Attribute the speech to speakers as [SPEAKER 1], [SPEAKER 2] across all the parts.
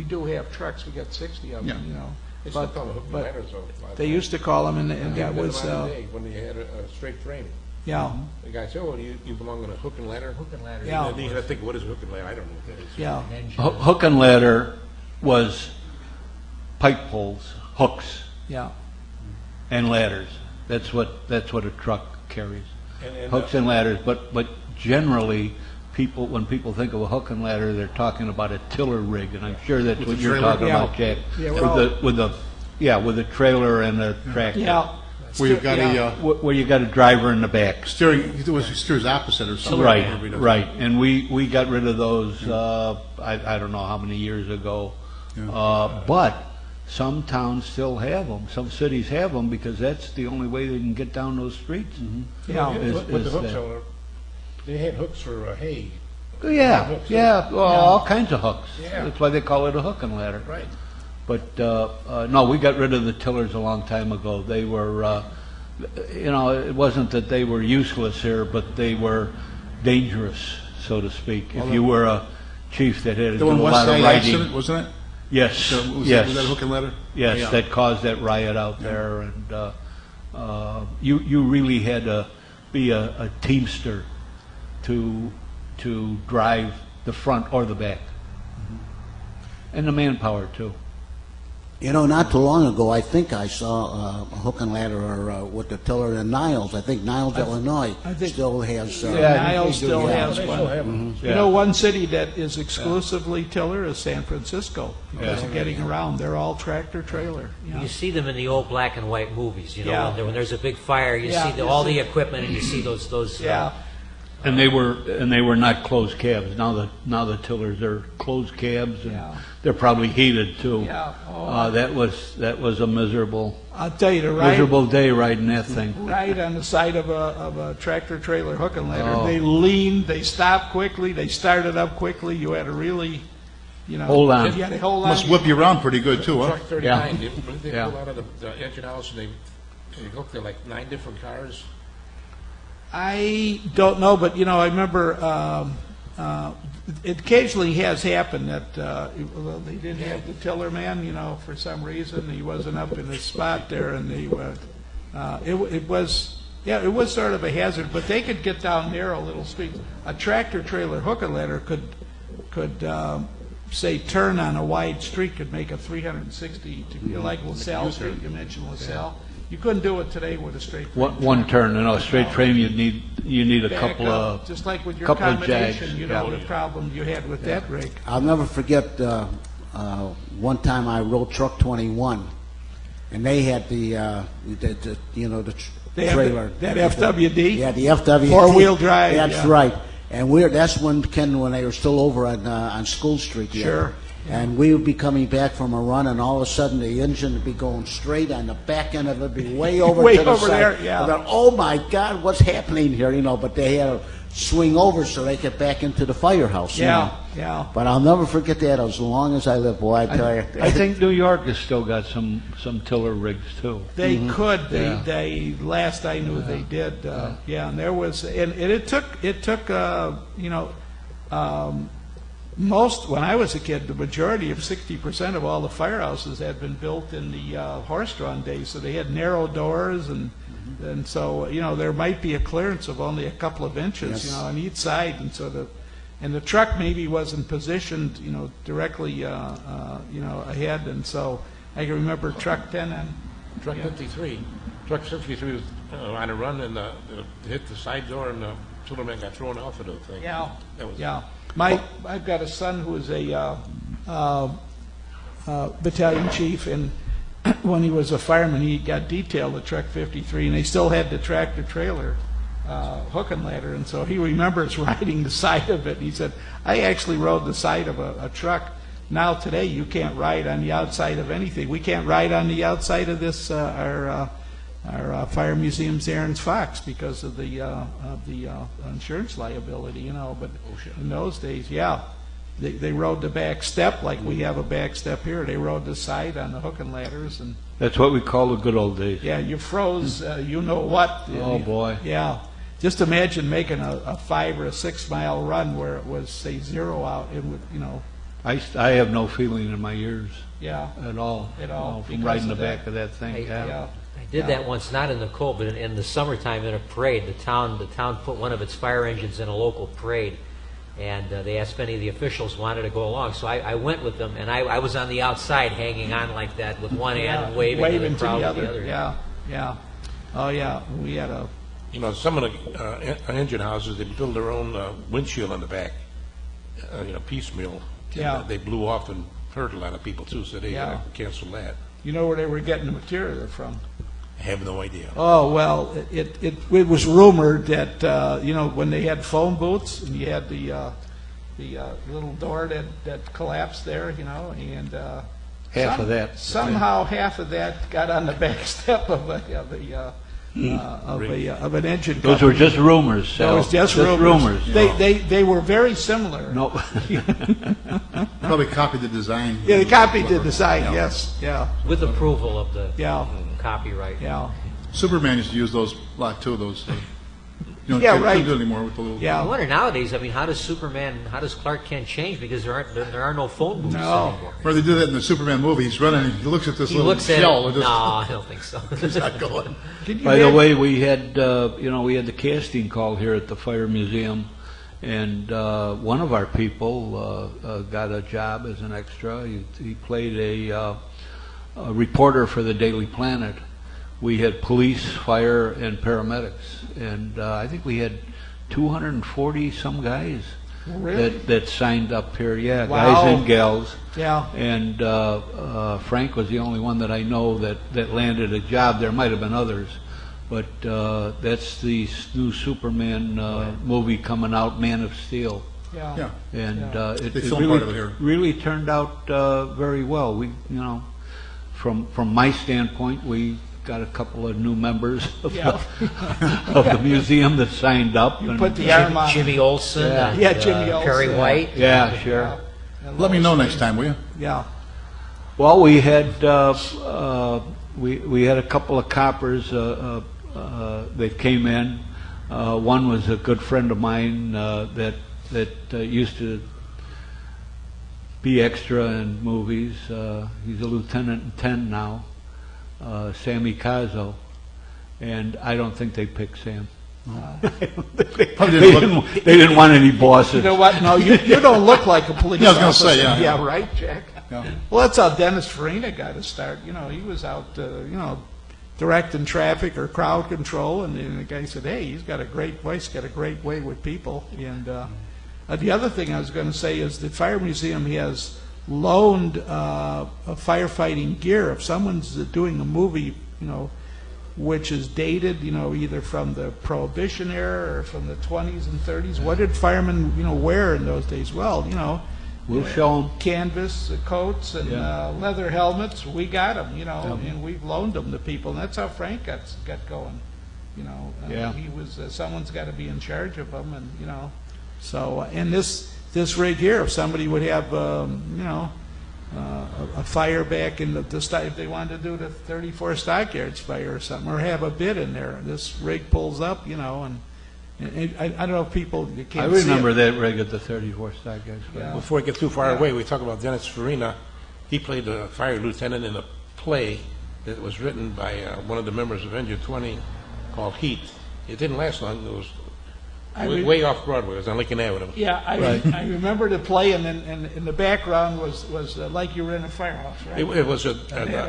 [SPEAKER 1] do have trucks. We got 60 of them, you know.
[SPEAKER 2] They still call them hook and
[SPEAKER 1] But
[SPEAKER 2] ladders, though.
[SPEAKER 1] they used to call them, and that was
[SPEAKER 2] when they had a straight frame.
[SPEAKER 1] yeah.
[SPEAKER 2] The guy said, "Oh, you belong on a hook and ladder."
[SPEAKER 3] Hook and ladder.
[SPEAKER 1] Yeah.
[SPEAKER 2] And then you had to think, what is hook and ladder? I don't know what that is.
[SPEAKER 1] Yeah.
[SPEAKER 4] Hook and ladder was pike poles, hooks,
[SPEAKER 1] Yeah.
[SPEAKER 4] and ladders. That's what a truck carries.
[SPEAKER 2] And,
[SPEAKER 4] Hooks and ladders, but generally, when people think of a hook and ladder, they're talking about a tiller rig, and I'm sure that's what you're talking about, Jack.
[SPEAKER 1] Yeah,
[SPEAKER 4] With a trailer and a tractor.
[SPEAKER 1] Yeah.
[SPEAKER 5] Where you've got
[SPEAKER 4] Where you got a driver in the back.
[SPEAKER 5] steering, it was steers opposite or something.
[SPEAKER 4] Right. And we got rid of those, I don't know how many years ago. But some towns still have them. Some cities have them because that's the only way they can get down those streets.
[SPEAKER 1] Yeah.
[SPEAKER 2] But the hooks are, they had hooks for hay.
[SPEAKER 4] Yeah, well, all kinds of hooks.
[SPEAKER 2] Yeah.
[SPEAKER 4] That's why they call it a hook and ladder.
[SPEAKER 2] Right.
[SPEAKER 4] But, no, we got rid of the tillers a long time ago. They were, it wasn't that they were useless here, but they were dangerous, so to speak. If you were a chief that had to
[SPEAKER 5] The
[SPEAKER 4] do
[SPEAKER 5] one
[SPEAKER 4] a
[SPEAKER 5] West
[SPEAKER 4] lot of
[SPEAKER 5] Side
[SPEAKER 4] writing.
[SPEAKER 5] accident, wasn't it?
[SPEAKER 4] Yes,
[SPEAKER 5] So was
[SPEAKER 4] yes.
[SPEAKER 5] that a hook and ladder?
[SPEAKER 4] Yes,
[SPEAKER 5] Yeah.
[SPEAKER 4] that caused that riot out there, and you really had to be a teamster to drive the front or the back, and the manpower too.
[SPEAKER 6] You know, not too long ago, I think I saw a hook and ladder or with the tiller in Niles. I think Niles, Illinois,
[SPEAKER 1] I think-
[SPEAKER 6] still has.
[SPEAKER 1] Niles still
[SPEAKER 2] They
[SPEAKER 1] has
[SPEAKER 2] still
[SPEAKER 1] one.
[SPEAKER 2] have them.
[SPEAKER 1] You know, one city that is exclusively tiller is San Francisco because of getting around. They're all tractor trailer.
[SPEAKER 3] You see them in the old black and white movies, you know,
[SPEAKER 1] Yeah.
[SPEAKER 3] when there's a big fire, you
[SPEAKER 1] Yeah,
[SPEAKER 3] see
[SPEAKER 1] you
[SPEAKER 3] all
[SPEAKER 1] see-
[SPEAKER 3] the equipment and you see those
[SPEAKER 1] Yeah.
[SPEAKER 4] And they were not closed cabs. Now the tillers are closed cabs, and
[SPEAKER 1] Yeah.
[SPEAKER 4] they're probably heated too.
[SPEAKER 1] Yeah. Oh.
[SPEAKER 4] That was a miserable
[SPEAKER 1] I'll tell you, the right,
[SPEAKER 4] day riding that thing.
[SPEAKER 1] right on the side of a tractor trailer hook and ladder.
[SPEAKER 4] Oh.
[SPEAKER 1] They leaned, they stopped quickly, they started up quickly. You had to really,
[SPEAKER 4] Hold on.
[SPEAKER 1] You had to hold on.
[SPEAKER 5] Must whip you around pretty good too, huh?
[SPEAKER 2] Truck 39, they
[SPEAKER 4] Yeah.
[SPEAKER 2] pull out of the engine house and they hook there like 9 different cars.
[SPEAKER 1] I don't know, but I remember it occasionally has happened that well, they didn't have the tiller man, for some reason he wasn't up in his spot there, and it was sort of a hazard, but they could get down narrow little streets. A tractor trailer hook and ladder could say turn on a wide street, could make a 360 like LaSalle Street. You mentioned LaSalle. You couldn't do it today with a straight frame.
[SPEAKER 4] One turn, a straight frame. You need a
[SPEAKER 1] Back
[SPEAKER 4] couple
[SPEAKER 1] up,
[SPEAKER 4] of
[SPEAKER 1] just like with your
[SPEAKER 4] couple of jags.
[SPEAKER 1] combination,
[SPEAKER 4] Yeah.
[SPEAKER 1] the problem you had with that rig.
[SPEAKER 6] I'll never forget one time I rode truck 21, and they had the
[SPEAKER 1] They have
[SPEAKER 6] trailer.
[SPEAKER 1] that FWD.
[SPEAKER 6] Yeah, the FWD.
[SPEAKER 1] Four-wheel drive,
[SPEAKER 6] That's
[SPEAKER 1] yeah.
[SPEAKER 6] right. And that's when they were still over on School Street. Yet.
[SPEAKER 1] Sure.
[SPEAKER 6] And we would be coming back from a run, and all of a sudden the engine would be going straight, and the back end of it would be way over
[SPEAKER 1] Way
[SPEAKER 6] to the
[SPEAKER 1] over
[SPEAKER 6] side.
[SPEAKER 1] there, yeah.
[SPEAKER 6] I thought, oh my God, what's happening here? But they had to swing over so they could back into the firehouse.
[SPEAKER 1] Yeah, yeah.
[SPEAKER 6] But I'll never forget that as long as I live, boy. I tell you.
[SPEAKER 4] I think New York has still got some tiller rigs too.
[SPEAKER 1] They could.
[SPEAKER 4] Yeah.
[SPEAKER 1] They last I knew they did. Yeah, and there was, and it took. Most, when I was a kid, the majority of 60% of all the firehouses had been built in the horse-drawn days, so they had narrow doors, and so there might be a clearance of only a couple of inches,
[SPEAKER 6] Yes.
[SPEAKER 1] on each side, and so the truck maybe wasn't positioned, directly, ahead, and so I can remember truck 10 and
[SPEAKER 2] Truck 53. Truck 53 was on a run and hit the side door, and the tillerman got thrown off of the thing.
[SPEAKER 1] yeah,
[SPEAKER 2] That was,
[SPEAKER 1] yeah. I've got a son who is a battalion chief, and when he was a fireman, he got detailed at Truck 53, and they still had the tractor trailer hook and ladder, and so he remembers riding the side of it. He said, I actually rode the side of a truck. Now today you can't ride on the outside of anything. We can't ride on the outside of this our fire museum's Aaron's Fox because of the insurance liability, But in those days, yeah, they rode the back step like we have a back step here. They rode the side on the hook and ladders, and
[SPEAKER 4] That's what we call the good old days.
[SPEAKER 1] yeah, you froze. You know what?
[SPEAKER 4] Oh boy.
[SPEAKER 1] Yeah. Just imagine making a 5 or a 6 mile run where it was say 0 out. It would,
[SPEAKER 4] I have no feeling in my ears
[SPEAKER 1] Yeah.
[SPEAKER 4] at all.
[SPEAKER 1] At all,
[SPEAKER 4] you know, from
[SPEAKER 1] because
[SPEAKER 4] riding the
[SPEAKER 1] of that.
[SPEAKER 4] back of that thing. Yeah.
[SPEAKER 1] Yeah.
[SPEAKER 3] I did that once, not in the cold, but in the summertime in a parade. The town put one of its fire engines in a local parade, and they asked if any of the officials wanted to go along. So I went with them, and I was on the outside hanging on like that with one hand and waving to the crowd with the other.
[SPEAKER 1] Yeah, yeah. Oh, yeah, we had a,
[SPEAKER 2] You know, some of the engine houses, they build their own windshield on the back, piecemeal.
[SPEAKER 1] Yeah.
[SPEAKER 2] They blew off and hurt a lot of people too, so they
[SPEAKER 1] Yeah.
[SPEAKER 2] canceled that.
[SPEAKER 1] you know where they were getting the material from?
[SPEAKER 2] I have no idea.
[SPEAKER 1] Oh, well, it was rumored that, when they had phone booths, and you had the little door that collapsed there, and
[SPEAKER 4] Half of that.
[SPEAKER 1] somehow half of that got on the back step of an engine.
[SPEAKER 4] Those were just rumors.
[SPEAKER 1] That
[SPEAKER 4] Sal.
[SPEAKER 1] was just rumors.
[SPEAKER 4] rumors.
[SPEAKER 1] They were very similar.
[SPEAKER 4] No.
[SPEAKER 5] Probably copied the design.
[SPEAKER 1] Yeah, they copied the design. Yes. Yeah.
[SPEAKER 3] With approval of the
[SPEAKER 1] Yeah.
[SPEAKER 3] copyright.
[SPEAKER 1] Yeah.
[SPEAKER 5] Superman used to use those a lot too. Those.
[SPEAKER 1] Yeah,
[SPEAKER 5] can't
[SPEAKER 1] right.
[SPEAKER 5] do it anymore with the little.
[SPEAKER 3] I
[SPEAKER 1] Yeah.
[SPEAKER 3] wonder nowadays, how does Clark Kent change? Because there are no phone booths
[SPEAKER 1] No.
[SPEAKER 3] anymore.
[SPEAKER 5] Or they do that in the Superman movie. He's running and he looks at this
[SPEAKER 3] He
[SPEAKER 5] little
[SPEAKER 3] looks at
[SPEAKER 5] shell.
[SPEAKER 3] it.
[SPEAKER 5] and
[SPEAKER 3] No,
[SPEAKER 5] just,
[SPEAKER 3] I don't think so.
[SPEAKER 5] It's not going.
[SPEAKER 1] Did you
[SPEAKER 4] By the
[SPEAKER 1] have-
[SPEAKER 4] way, we had the casting call here at the Fire Museum, and one of our people got a job as an extra. He played a reporter for the Daily Planet. We had police, fire, and paramedics, and I think we had 240 some guys
[SPEAKER 1] Really?
[SPEAKER 4] that signed up here. Yeah,
[SPEAKER 1] Wow.
[SPEAKER 4] guys and gals.
[SPEAKER 1] Yeah.
[SPEAKER 4] And Frank was the only one that I know that landed a job. There might have been others, but that's the new Superman movie coming out, Man of Steel.
[SPEAKER 1] Yeah.
[SPEAKER 5] Yeah.
[SPEAKER 4] And it
[SPEAKER 5] They filmed
[SPEAKER 4] really,
[SPEAKER 5] part of it here.
[SPEAKER 4] really turned out very well. We, from my standpoint, we got a couple of new members of,
[SPEAKER 1] Yeah.
[SPEAKER 4] of the museum that signed up.
[SPEAKER 1] You
[SPEAKER 4] and-
[SPEAKER 1] put the arm on.
[SPEAKER 3] Jimmy Olsen,
[SPEAKER 4] Yeah.
[SPEAKER 3] and,
[SPEAKER 1] Yeah, Jimmy Olsen.
[SPEAKER 3] Perry White.
[SPEAKER 4] Yeah, sure.
[SPEAKER 5] Let me know next time, will you?
[SPEAKER 1] Yeah.
[SPEAKER 4] Well, we had we had a couple of coppers that came in. One was a good friend of mine that used to be extra in movies. He's a lieutenant in 10 now, Sammy Cazzo, and I don't think they picked Sam.
[SPEAKER 5] Probably
[SPEAKER 4] They didn't want any bosses.
[SPEAKER 1] You know what? No, you don't look like a police
[SPEAKER 5] Yeah, I was gonna
[SPEAKER 1] officer.
[SPEAKER 5] say, yeah.
[SPEAKER 1] Yeah, right, Jack?
[SPEAKER 5] Yeah.
[SPEAKER 1] Well, that's how Dennis Farina got his start. He was out, directing traffic or crowd control, and the guy said, hey, he's got a great voice, got a great way with people. And the other thing I was going to say is the Fire Museum has loaned firefighting gear. If someone's doing a movie, which is dated, either from the Prohibition era or from the 20s and 30s, what did firemen, wear in those days? Well,
[SPEAKER 4] We'll show them.
[SPEAKER 1] canvas coats and
[SPEAKER 4] Yeah.
[SPEAKER 1] leather helmets. We got them, and we've loaned them to people. And that's how Frank got going.
[SPEAKER 4] Yeah.
[SPEAKER 1] He was someone's got to be in charge of them, and so and this rig here, if somebody would have a fire back in the if they wanted to do the 34 Stockyards fire or something, or have a bit in there, this rig pulls up, and I don't know if people you
[SPEAKER 4] I
[SPEAKER 1] can't see
[SPEAKER 4] remember
[SPEAKER 1] it.
[SPEAKER 4] that rig at the 34 Stock guys.
[SPEAKER 1] Yeah.
[SPEAKER 2] Before we get too far
[SPEAKER 1] Yeah.
[SPEAKER 2] away, we talk about Dennis Farina. He played a fire lieutenant in a play that was written by one of the members of Engine 20 called Heat. It didn't last long. It was way off Broadway. It was on Lincoln Avenue.
[SPEAKER 1] Yeah,
[SPEAKER 4] Right.
[SPEAKER 1] I remember the play, and in the background was like you were in a firehouse, right?
[SPEAKER 2] It was a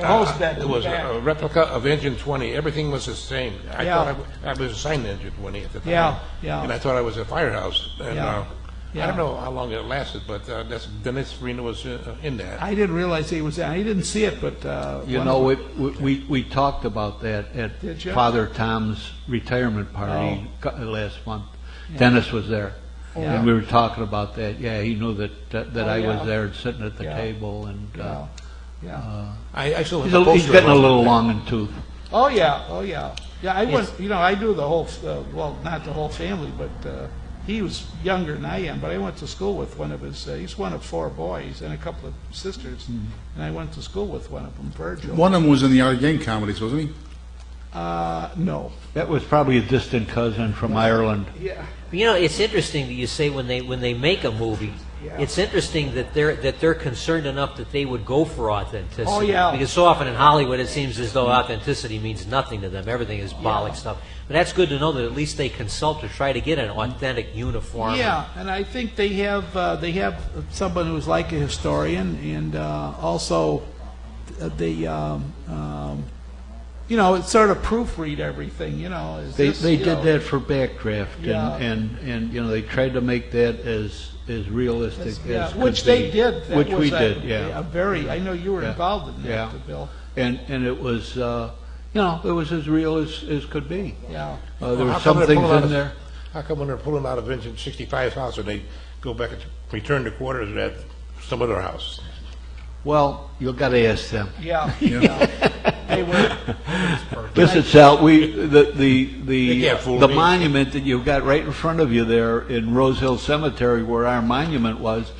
[SPEAKER 1] hose bed in
[SPEAKER 2] it
[SPEAKER 1] the
[SPEAKER 2] was
[SPEAKER 1] back.
[SPEAKER 2] a replica of Engine 20. Everything was the same. I
[SPEAKER 1] Yeah.
[SPEAKER 2] thought I was assigned to Engine 20 at the time.
[SPEAKER 1] Yeah, yeah.
[SPEAKER 2] And I thought I was a firehouse. And
[SPEAKER 1] Yeah.
[SPEAKER 2] I don't know how long it lasted, but Dennis Farina was in that.
[SPEAKER 1] I didn't realize he was there. I didn't see it, but
[SPEAKER 4] We talked about that at
[SPEAKER 1] Did you?
[SPEAKER 4] Father Tom's retirement party last month. Dennis was there,
[SPEAKER 1] Yeah.
[SPEAKER 4] and we were talking about that. Yeah, he knew that I
[SPEAKER 1] yeah.
[SPEAKER 4] was there sitting at the
[SPEAKER 1] Yeah.
[SPEAKER 4] table, and
[SPEAKER 1] yeah.
[SPEAKER 2] I still have
[SPEAKER 4] he's,
[SPEAKER 2] a poster
[SPEAKER 4] he's getting a
[SPEAKER 2] of him.
[SPEAKER 4] little long in tooth.
[SPEAKER 1] Oh yeah, oh yeah. Yeah, I went. I knew the whole. Well, not the whole family, but he was younger than I am. But I went to school with one of his. He's one of 4 boys and a couple of sisters, and I went to school with one of them, Virgil.
[SPEAKER 5] One of them was in the Art Gang comedies, wasn't he?
[SPEAKER 1] No.
[SPEAKER 4] That was probably a distant cousin from Ireland.
[SPEAKER 1] Yeah.
[SPEAKER 3] It's interesting that you say when they make a movie, it's interesting that they're concerned enough that they would go for authenticity.
[SPEAKER 1] Oh, yeah.
[SPEAKER 3] Because so often in Hollywood it seems as though authenticity means nothing to them. Everything is bollock stuff. But that's good to know that at least they consult to try to get an authentic uniform.
[SPEAKER 1] Yeah, and I think they have someone who's like a historian, and also they sort of proofread everything.
[SPEAKER 4] They did that for Backdraft,
[SPEAKER 1] Yeah.
[SPEAKER 4] and they tried to make that as realistic as could
[SPEAKER 1] which they
[SPEAKER 4] be.
[SPEAKER 1] did. That
[SPEAKER 4] Which
[SPEAKER 1] was
[SPEAKER 4] we
[SPEAKER 1] a-
[SPEAKER 4] did, yeah.
[SPEAKER 1] a very. I know you were involved in that,
[SPEAKER 4] Yeah.
[SPEAKER 1] Bill.
[SPEAKER 4] And it was, it was as real as could be.
[SPEAKER 1] Yeah.
[SPEAKER 4] There
[SPEAKER 2] How
[SPEAKER 4] were
[SPEAKER 2] come
[SPEAKER 4] some
[SPEAKER 2] they're
[SPEAKER 4] things
[SPEAKER 2] pulling out
[SPEAKER 4] in
[SPEAKER 2] of-
[SPEAKER 4] there.
[SPEAKER 2] How come when they're pulling out of engine 65 house and they go back and return to quarters at some other house?
[SPEAKER 4] Well, you've got to ask them.
[SPEAKER 1] Yeah. Yeah. They were.
[SPEAKER 4] Listen, Sal, the
[SPEAKER 2] can't fool
[SPEAKER 4] the
[SPEAKER 2] me.
[SPEAKER 4] monument that you've got right in front of you there in Rose Hill Cemetery, where our monument was,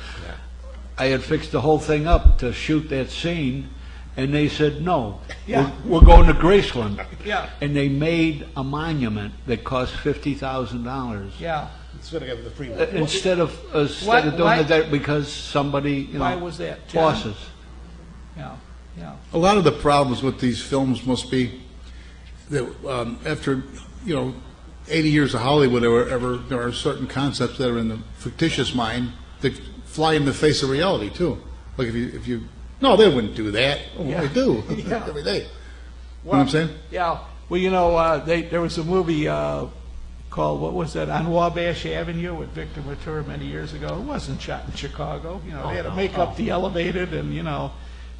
[SPEAKER 4] I had fixed the whole thing up to shoot that scene, and they said no.
[SPEAKER 1] Yeah.
[SPEAKER 4] We're going to Graceland.
[SPEAKER 1] Yeah.
[SPEAKER 4] And they made a monument that cost $50,000.
[SPEAKER 1] Yeah.
[SPEAKER 2] Instead of getting the free one.
[SPEAKER 4] Instead of
[SPEAKER 1] Why-
[SPEAKER 4] doing it that because somebody,
[SPEAKER 1] Why was that, John?
[SPEAKER 4] bosses.
[SPEAKER 1] Yeah. Yeah.
[SPEAKER 5] A lot of the problems with these films must be that after 80 years of Hollywood, there are certain concepts that are in the fictitious mind that fly in the face of reality too. Like if you no, they wouldn't do that. Oh,
[SPEAKER 1] Yeah.
[SPEAKER 5] they do
[SPEAKER 1] Yeah.
[SPEAKER 5] every day. You know
[SPEAKER 1] Well,
[SPEAKER 5] what I'm saying?
[SPEAKER 1] Yeah. Well, there was a movie called, what was that, on Wabash Avenue with Victor Mature many years ago. It wasn't shot in Chicago. They had to make up the elevated, and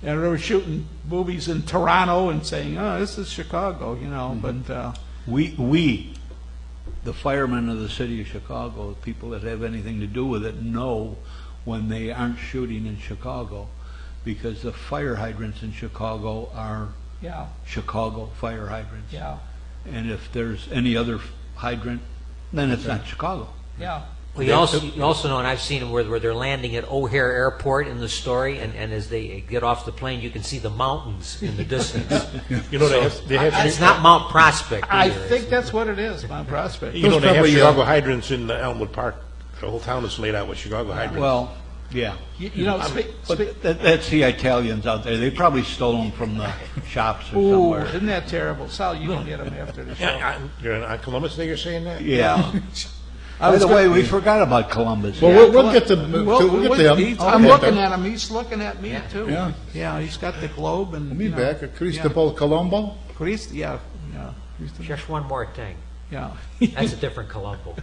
[SPEAKER 1] they were shooting movies in Toronto and saying, "Oh, this is Chicago," But
[SPEAKER 4] We, the firemen of the city of Chicago, the people that have anything to do with it, know when they aren't shooting in Chicago, because the fire hydrants in Chicago are
[SPEAKER 1] yeah,
[SPEAKER 4] Chicago fire hydrants.
[SPEAKER 1] yeah,
[SPEAKER 4] And if there's any other hydrant, then it's not Chicago.
[SPEAKER 1] yeah.
[SPEAKER 3] Well, you also know, and I've seen them where they're landing at O'Hare Airport in the story, and as they get off the plane, you can see the mountains in the distance.
[SPEAKER 2] They have
[SPEAKER 3] It's not Mount Prospect
[SPEAKER 1] I
[SPEAKER 3] either.
[SPEAKER 1] think that's what it is, Mount Prospect.
[SPEAKER 2] they have
[SPEAKER 5] probably,
[SPEAKER 2] Chicago hydrants in Elmwood Park. The whole town is laid out with Chicago hydrants.
[SPEAKER 4] Well, yeah. But that's the Italians out there. They probably stole them from the shops or
[SPEAKER 1] Ooh,
[SPEAKER 4] somewhere.
[SPEAKER 1] isn't that terrible? Sal, you can get them after the show.
[SPEAKER 2] You're on Columbus Day, you're saying that?
[SPEAKER 4] Yeah. By the way, we forgot about Columbus.
[SPEAKER 5] Well, we'll get to
[SPEAKER 1] I'm looking at him. He's looking at me too.
[SPEAKER 5] Yeah.
[SPEAKER 1] Yeah. He's got the globe and.
[SPEAKER 5] We'll be back at Cristobal Colombo.
[SPEAKER 1] Yeah.
[SPEAKER 3] Just one more thing.
[SPEAKER 1] Yeah.
[SPEAKER 3] That's a different Columbo.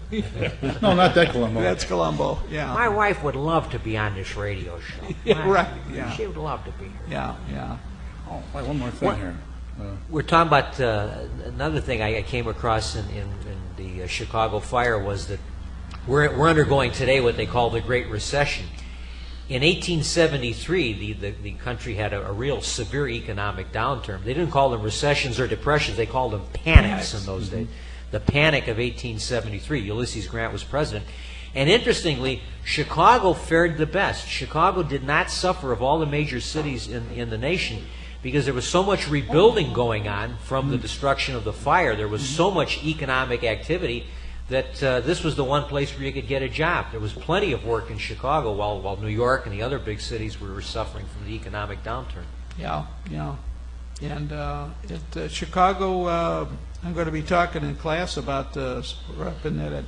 [SPEAKER 5] No, not that Colombo.
[SPEAKER 1] That's Colombo. Yeah.
[SPEAKER 3] My wife would love to be on this radio show.
[SPEAKER 1] Yeah, right, yeah.
[SPEAKER 3] She would love to be here.
[SPEAKER 1] Yeah. Yeah.
[SPEAKER 5] Oh, wait, one more thing here.
[SPEAKER 3] We're talking about another thing I came across in the Chicago fire was that we're undergoing today what they call the Great Recession. In 1873, the country had a real severe economic downturn. They didn't call them recessions or depressions. They called them panics in those days. The Panic of 1873. Ulysses Grant was president. And interestingly, Chicago fared the best. Chicago did not suffer of all the major cities in the nation because there was so much rebuilding going on from the destruction of the fire. There was so much economic activity that this was the one place where you could get a job. There was plenty of work in Chicago while New York and the other big cities were suffering from the economic downturn.
[SPEAKER 1] Yeah. Yeah. And Chicago, I'm going to be talking in class about up in that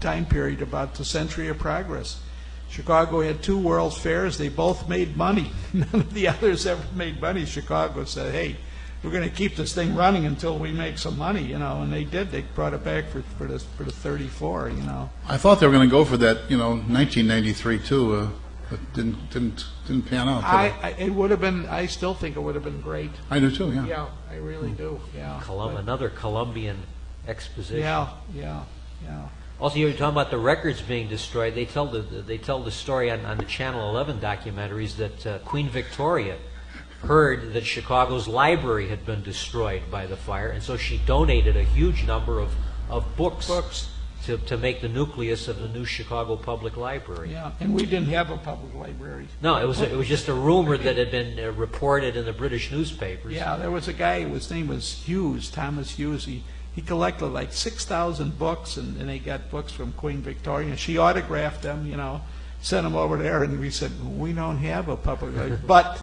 [SPEAKER 1] time period about the Century of Progress. Chicago had 2 World's Fairs. They both made money. None of the others ever made money. Chicago said, "Hey, we're going to keep this thing running until we make some money," and they did. They brought it back for the 34.
[SPEAKER 5] I thought they were going to go for that, 1993 too, but didn't pan out.
[SPEAKER 1] It would have been. I still think it would have been great.
[SPEAKER 5] I do too. Yeah.
[SPEAKER 1] Yeah, I really do. Yeah.
[SPEAKER 3] Another Columbian exposition.
[SPEAKER 1] Yeah.
[SPEAKER 3] Also, you're talking about the records being destroyed. They tell the story on the Channel 11 documentaries that Queen Victoria heard that Chicago's library had been destroyed by the fire, and so she donated a huge number of books to make the nucleus of the new Chicago Public Library.
[SPEAKER 1] Yeah, and we didn't have a public library.
[SPEAKER 3] No, it was just a rumor that had been reported in the British newspapers.
[SPEAKER 1] Yeah, there was a guy. His name was Hughes, Thomas Hughes. He collected like 6,000 books, and they got books from Queen Victoria. She autographed them, sent them over there, and we said, we don't have a public, but